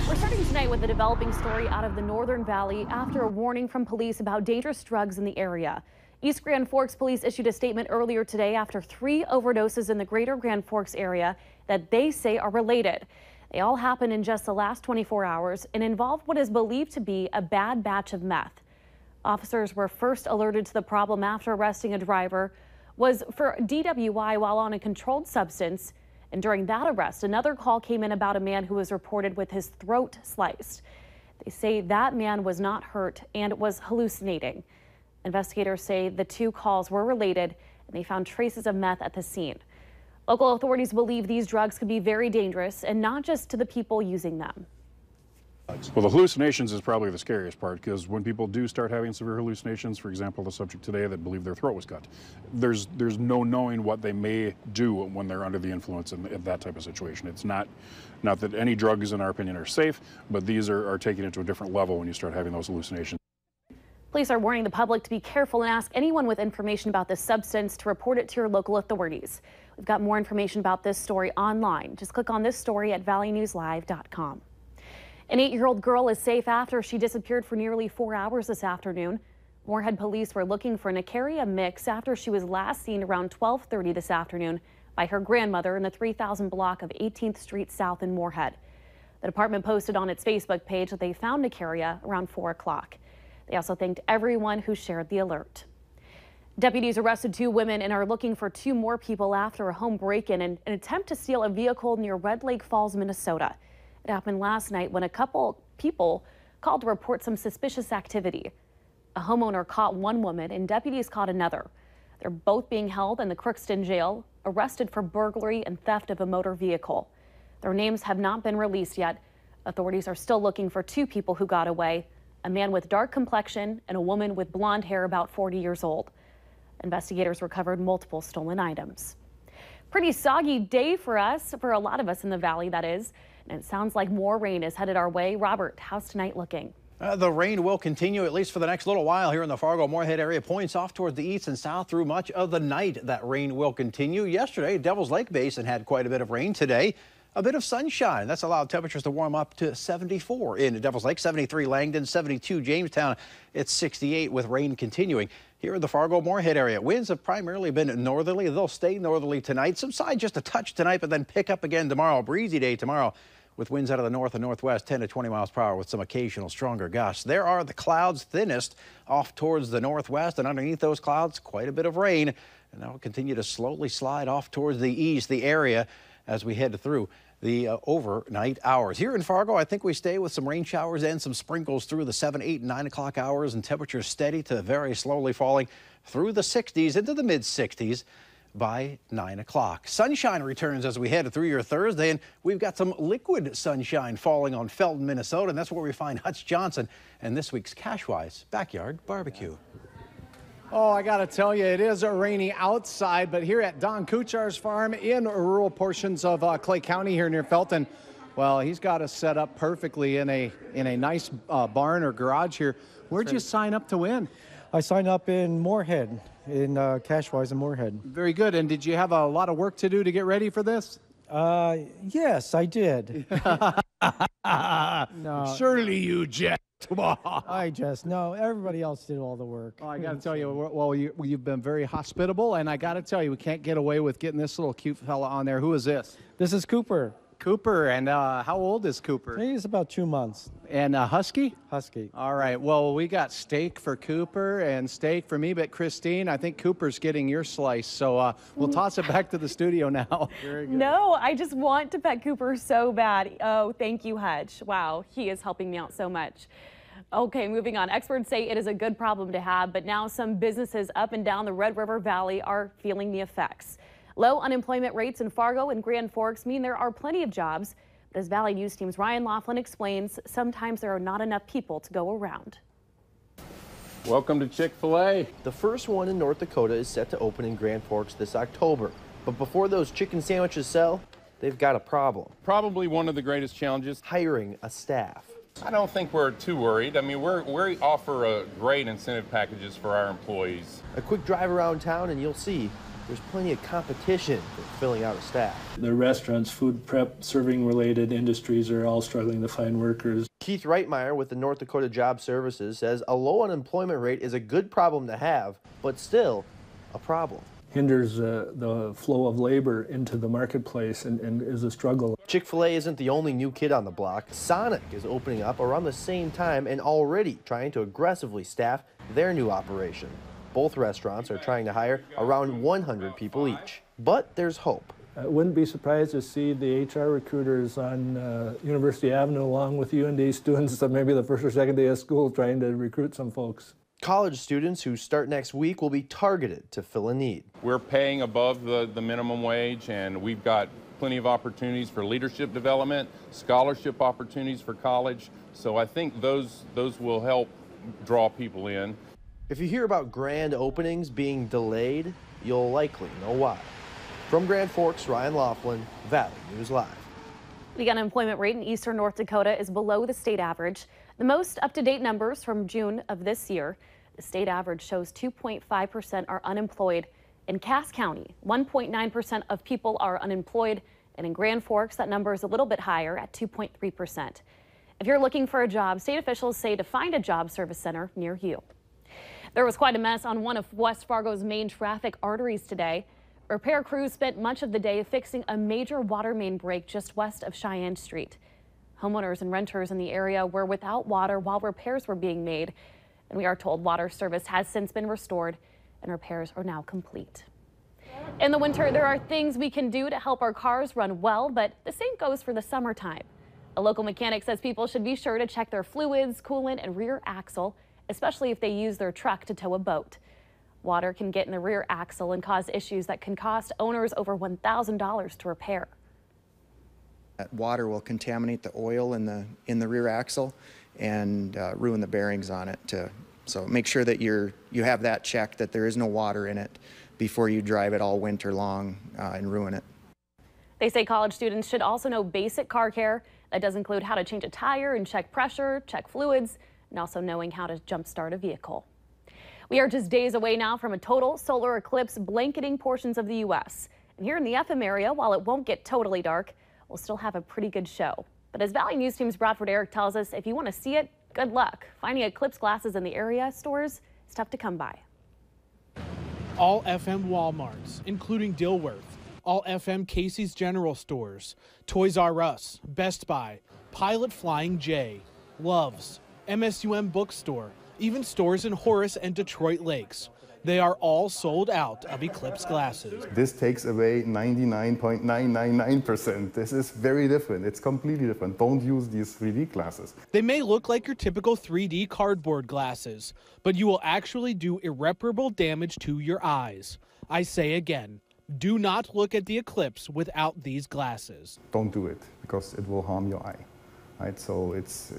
We're starting tonight with a developing story out of the Northern Valley after a warning from police about dangerous drugs in the area. East Grand Forks police issued a statement earlier today after 3 overdoses in the greater Grand Forks area that they say are related. They all happened in just the last 24 hours and involved what is believed to be a bad batch of meth. Officers were first alerted to the problem after arresting a driver was for DWI while on a controlled substance. And during that arrest, another call came in about a man who was reported with his throat sliced. They say that man was not hurt and was hallucinating. Investigators say the 2 calls were related and they found traces of meth at the scene. Local authorities believe these drugs could be very dangerous and not just to the people using them. Well, the hallucinations is probably the scariest part, because when people do start having severe hallucinations, for example, the subject today that believed their throat was cut, there's no knowing what they may do when they're under the influence in that type of situation. It's not that any drugs, in our opinion, are safe, but these are taken it to a different level when you start having those hallucinations. Police are warning the public to be careful and ask anyone with information about this substance to report it to your local authorities. We've got more information about this story online. Just click on this story at valleynewslive.com. An 8-year-old girl is safe after she disappeared for nearly 4 hours this afternoon. Moorhead police were looking for Nakaria Mix after she was last seen around 12:30 this afternoon by her grandmother in the 3000 block of 18th Street South in Moorhead. The department posted on its Facebook page that they found Nakaria around 4 o'clock. They also thanked everyone who shared the alert. Deputies arrested 2 women and are looking for 2 more people after a home break-in and an attempt to steal a vehicle near Red Lake Falls, Minnesota. It happened last night when a couple people called to report some suspicious activity. A homeowner caught one woman and deputies caught another. They're both being held in the Crookston jail, arrested for burglary and theft of a motor vehicle. Their names have not been released yet. Authorities are still looking for 2 people who got away, a man with dark complexion and a woman with blonde hair about 40 years old. Investigators recovered multiple stolen items. Pretty soggy day for us, for a lot of us in the valley, that is. And it sounds like more rain is headed our way. Robert, how's tonight looking? The rain will continue at least for the next little while here in the Fargo-Moorhead area. Points off towards the east and south through much of the night. That rain will continue. Yesterday, Devil's Lake Basin had quite a bit of rain. Today, a bit of sunshine. That's allowed temperatures to warm up to 74 in Devil's Lake, 73 Langdon, 72 Jamestown. It's 68 with rain continuing. Here in the Fargo-Moorhead area, winds have primarily been northerly. They'll stay northerly tonight. Subside just a touch tonight, but then pick up again tomorrow. Breezy day tomorrow, with winds out of the north and northwest, 10 to 20 miles per hour with some occasional stronger gusts. There are the clouds thinnest off towards the northwest, and underneath those clouds, quite a bit of rain. And that will continue to slowly slide off towards the east, the area, as we head through the overnight hours. Here in Fargo, I think we stay with some rain showers and some sprinkles through the 7, 8, and 9 o'clock hours, and temperatures steady to very slowly falling through the 60s into the mid-60s. By 9 o'clock. Sunshine returns as we head through your Thursday, and we've got some liquid sunshine falling on Felton, Minnesota, and that's where we find Hutch Johnson and this week's Cashwise Backyard Barbecue. Oh, I got to tell you, it is rainy outside, but here at Don Kuchar's farm in rural portions of Clay County here near Felton, well, he's got us set up perfectly in a nice barn or garage here. Where'd you sign up to win? I signed up in Moorhead, in Cashwise in Moorhead. Very good. And did you have a lot of work to do to get ready for this? Yes, I did. No. Surely you jest. No, everybody else did all the work. Oh, I got to tell you, well, you've been very hospitable, and I got to tell you, we can't get away with getting this little cute fella on there. Who is this? This is Cooper. Cooper, and how old is Cooper? He's about 2 months. And Husky? Husky. All right, well, we got steak for Cooper and steak for me, but Christine, I think Cooper's getting your slice, so we'll toss it back to the studio now. Very good. No, I just want to pet Cooper so bad. Oh, thank you, Hutch. Wow, he is helping me out so much. Okay, moving on. Experts say it is a good problem to have, but now some businesses up and down the Red River Valley are feeling the effects. Low unemployment rates in Fargo and Grand Forks mean there are plenty of jobs. But as Valley News Team's Ryan Laughlin explains, sometimes there are not enough people to go around. Welcome to Chick-fil-A. The first one in North Dakota is set to open in Grand Forks this October. But before those chicken sandwiches sell, they've got a problem. Probably one of the greatest challenges. Hiring a staff. I don't think we're too worried. I mean, we offer great incentive packages for our employees. A quick drive around town and you'll see there's plenty of competition for filling out a staff. The restaurants, food prep, serving related industries are all struggling to find workers. Keith Reitmeyer with the North Dakota Job Services says a low unemployment rate is a good problem to have, but still a problem. Hinders the flow of labor into the marketplace and is a struggle. Chick-fil-A isn't the only new kid on the block. Sonic is opening up around the same time and already trying to aggressively staff their new operation. Both restaurants are trying to hire around 100 people each. But there's hope. I wouldn't be surprised to see the HR recruiters on University Avenue along with UND students maybe the first or second day of school trying to recruit some folks. College students who start next week will be targeted to fill a need. We're paying above the minimum wage, and we've got plenty of opportunities for leadership development, scholarship opportunities for college. So I think those will help draw people in. If you hear about grand openings being delayed, you'll likely know why. From Grand Forks, Ryan Laughlin, Valley News Live. The unemployment rate in eastern North Dakota is below the state average. The most up-to-date numbers from June of this year, the state average shows 2.5% are unemployed. In Cass County, 1.9% of people are unemployed, and in Grand Forks, that number is a little bit higher at 2.3%. If you're looking for a job, state officials say to find a job service center near you. There was quite a mess on one of West Fargo's main traffic arteries today. Repair crews spent much of the day fixing a major water main break just west of Cheyenne Street. Homeowners and renters in the area were without water while repairs were being made, and we are told water service has since been restored and repairs are now complete. In the winter, there are things we can do to help our cars run well, but the same goes for the summertime. A local mechanic says people should be sure to check their fluids, coolant, and rear axle, especially if they use their truck to tow a boat. Water can get in the rear axle and cause issues that can cost owners over $1,000 to repair. That water will contaminate the oil in the rear axle and ruin the bearings on it. So make sure that you have that checked, that there is no water in it before you drive it all winter long and ruin it. They say college students should also know basic car care. That does include how to change a tire and check pressure, check fluids, and also knowing how to jumpstart a vehicle. We are just days away now from a total solar eclipse blanketing portions of the U.S. And here in the FM area, while it won't get totally dark, we'll still have a pretty good show. But as Valley News Team's Bradford Eric tells us, if you want to see it, good luck. Finding eclipse glasses in the area stores is tough to come by. All FM Walmarts, including Dilworth, all FM Casey's General Stores, Toys R Us, Best Buy, Pilot Flying J, Love's, MSUM Bookstore, even stores in Horace and Detroit Lakes. They are all sold out of eclipse glasses. This takes away 99.999%. This is very different. It's completely different. Don't use these 3D glasses. They may look like your typical 3D cardboard glasses, but you will actually do irreparable damage to your eyes. I say again, do not look at the eclipse without these glasses. Don't do it because it will harm your eye. Right? So it's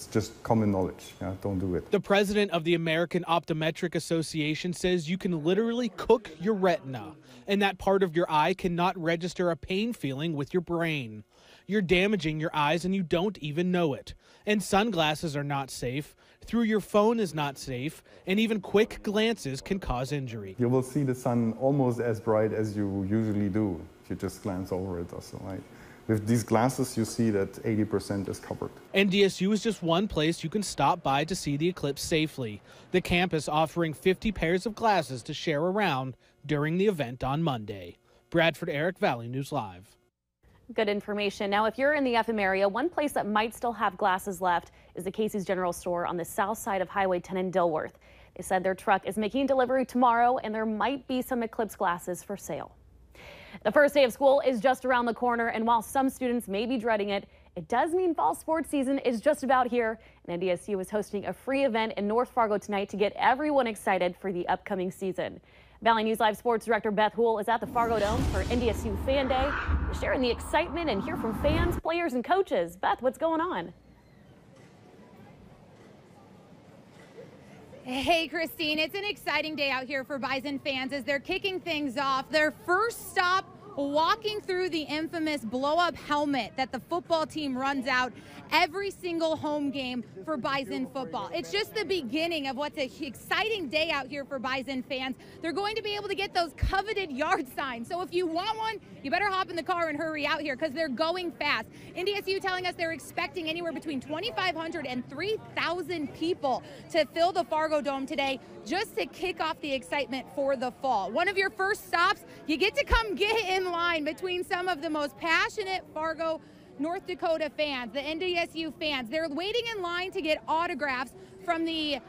just common knowledge. Yeah, don't do it. The president of the American Optometric Association says you can literally cook your retina, and that part of your eye cannot register a pain feeling with your brain. You're damaging your eyes and you don't even know it. And sunglasses are not safe. Through your phone is not safe, and even quick glances can cause injury. You will see the sun almost as bright as you usually do if you just glance over it or so, right? With these glasses, you see that 80% is covered. NDSU is just one place you can stop by to see the eclipse safely. The campus offering 50 pairs of glasses to share around during the event on Monday. Bradford Eric, Valley News Live. Good information. Now, if you're in the FM area, one place that might still have glasses left is the Casey's General Store on the south side of Highway 10 in Dilworth. They said their truck is making delivery tomorrow, and there might be some eclipse glasses for sale. The first day of school is just around the corner, and while some students may be dreading it, it does mean fall sports season is just about here. And NDSU is hosting a free event in North Fargo tonight to get everyone excited for the upcoming season. Valley News Live Sports Director Beth Houle is at the Fargo Dome for NDSU Fan Day, sharing the excitement and hear from fans, players, and coaches. Beth, what's going on? Hey, Christine, it's an exciting day out here for Bison fans as they're kicking things off. Their first stop walking through the infamous blow-up helmet that the football team runs out every single home game for Bison football. It's just the beginning of what's an exciting day out here for Bison fans. They're going to be able to get those coveted yard signs. So if you want one, you better hop in the car and hurry out here because they're going fast. NDSU telling us they're expecting anywhere between 2,500 and 3,000 people to fill the Fargo Dome today just to kick off the excitement for the fall. One of your first stops, you get to come get in line between some of the most passionate Fargo, North Dakota fans, the NDSU fans. They're waiting in line to get autographs from the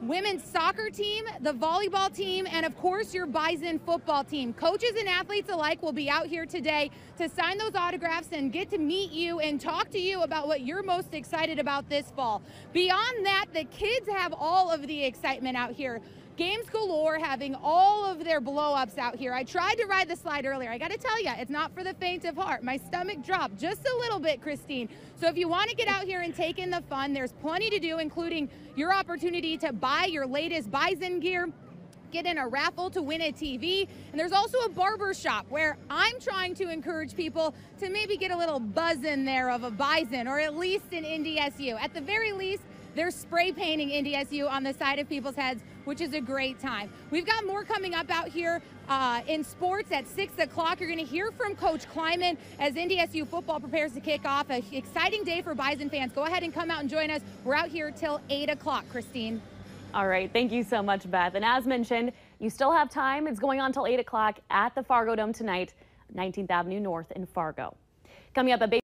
women's soccer team, the volleyball team, and of course your Bison football team. Coaches and athletes alike will be out here today to sign those autographs and get to meet you and talk to you about what you're most excited about this fall. Beyond that, the kids have all of the excitement out here. Games galore, having all of their blow-ups out here. I tried to ride the slide earlier. I got to tell you, it's not for the faint of heart. My stomach dropped just a little bit, Christine. So if you want to get out here and take in the fun, there's plenty to do, including your opportunity to buy your latest Bison gear, get in a raffle to win a TV, and there's also a barber shop where I'm trying to encourage people to maybe get a little buzz in there of a Bison, or at least an NDSU. At the very least, they're spray painting NDSU on the side of people's heads, which is a great time. We've got more coming up out here in sports at 6 o'clock. You're going to hear from Coach Kleiman as NDSU football prepares to kick off. An exciting day for Bison fans. Go ahead and come out and join us. We're out here till 8 o'clock, Christine. All right, thank you so much, Beth. And as mentioned, you still have time. It's going on till 8 o'clock at the Fargo Dome tonight, 19th Avenue North in Fargo. Coming up, a